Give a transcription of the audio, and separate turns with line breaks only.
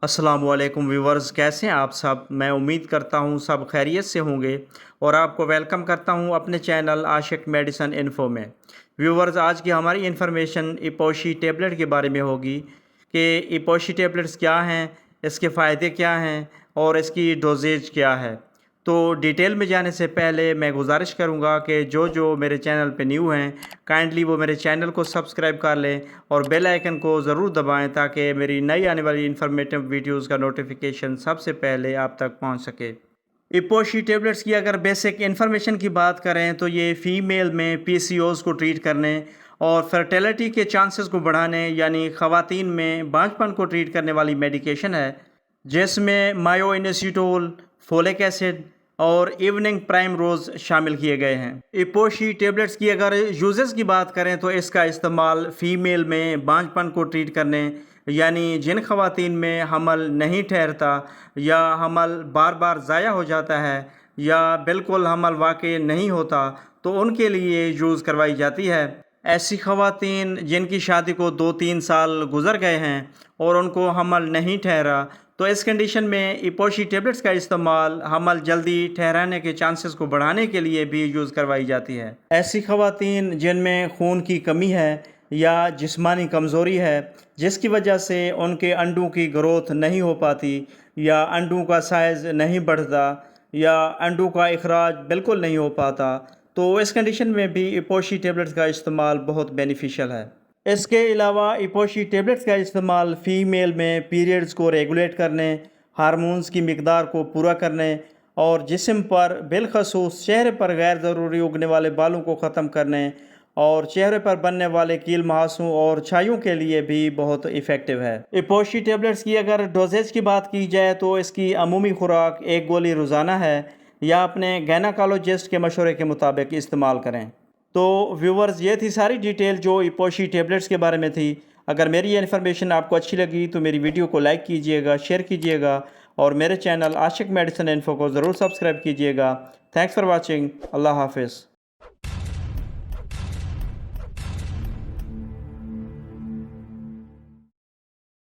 अस्सलामुअलैकुम व्यूवर्स, कैसे हैं आप सब। मैं उम्मीद करता हूं सब खैरियत से होंगे और आपको वेलकम करता हूं अपने चैनल आशिक मेडिसिन इन्फो में। व्यूवर्स, आज की हमारी इन्फॉर्मेशन इपोशी टेबलेट के बारे में होगी कि इपोशी टेबलेट्स क्या हैं, इसके फ़ायदे क्या हैं और इसकी डोजेज क्या है। तो डिटेल में जाने से पहले मैं गुजारिश करूंगा कि जो जो मेरे चैनल पे न्यू हैं, काइंडली वो मेरे चैनल को सब्सक्राइब कर लें और बेल आइकन को ज़रूर दबाएं ताकि मेरी नई आने वाली इन्फॉर्मेटिव वीडियोस का नोटिफिकेशन सबसे पहले आप तक पहुंच सके। इपोशी टेबलेट्स की अगर बेसिक इन्फॉर्मेशन की बात करें तो ये फ़ीमेल में पीसीओज़ को ट्रीट करने और फर्टिलिटी के चांसेस को बढ़ाने यानी ख़वातीन में बांझपन को ट्रीट करने वाली मेडिकेशन है, जिसमें मायोइनोसिटोल, फोलिक एसिड और इवनिंग प्राइम रोज़ शामिल किए गए हैं। इपोशी टेबलेट्स की अगर यूजेस की बात करें तो इसका इस्तेमाल फ़ीमेल में बांझपन को ट्रीट करने यानी जिन ख़वातीन में हमल नहीं ठहरता या हमल बार बार ज़ाया हो जाता है या बिल्कुल हमल वाक़ई नहीं होता, तो उनके लिए यूज़ करवाई जाती है। ऐसी ख़वातीन जिनकी शादी को 2-3 साल गुज़र गए हैं और उनको हमल नहीं ठहरा, तो इस कंडीशन में इपोशी टेबलेट्स का इस्तेमाल हमल जल्दी ठहराने के चांसेस को बढ़ाने के लिए भी यूज़ करवाई जाती है। ऐसी ख़वातीन जिनमें खून की कमी है या जिस्मानी कमज़ोरी है, जिसकी वजह से उनके अंडों की ग्रोथ नहीं हो पाती या अंडों का साइज़ नहीं बढ़ता या अंडों का इखराज बिल्कुल नहीं हो पाता, तो इस कंडीशन में भी इपोशी टेबलेट्स का इस्तेमाल बहुत बेनिफिशियल है। इसके अलावा इपोशी टेबलेट्स का इस्तेमाल फ़ीमेल में पीरियड्स को रेगुलेट करने, हार्मोन्स की मिकदार को पूरा करने और जिस्म पर बिलखसूस चेहरे पर गैर ज़रूरी उगने वाले बालों को ख़त्म करने और चेहरे पर बनने वाले कील मुहासों और छाइयों के लिए भी बहुत इफ़ेक्टिव है। इपोशी टेबलेट्स की अगर डोजेज की बात की जाए तो इसकी अमूमी खुराक 1 गोली रोज़ाना है या अपने गायनेकोलॉजिस्ट के मशवरे के मुताबिक इस्तेमाल करें। तो व्यूवर्स, ये थी सारी डिटेल जो इपोशी टेबलेट्स के बारे में थी। अगर मेरी ये इन्फॉर्मेशन आपको अच्छी लगी तो मेरी वीडियो को लाइक कीजिएगा, शेयर कीजिएगा और मेरे चैनल आशिक मेडिसिन इन्फो को ज़रूर सब्सक्राइब कीजिएगा। Thanks for watching. अल्लाह हाफिज़।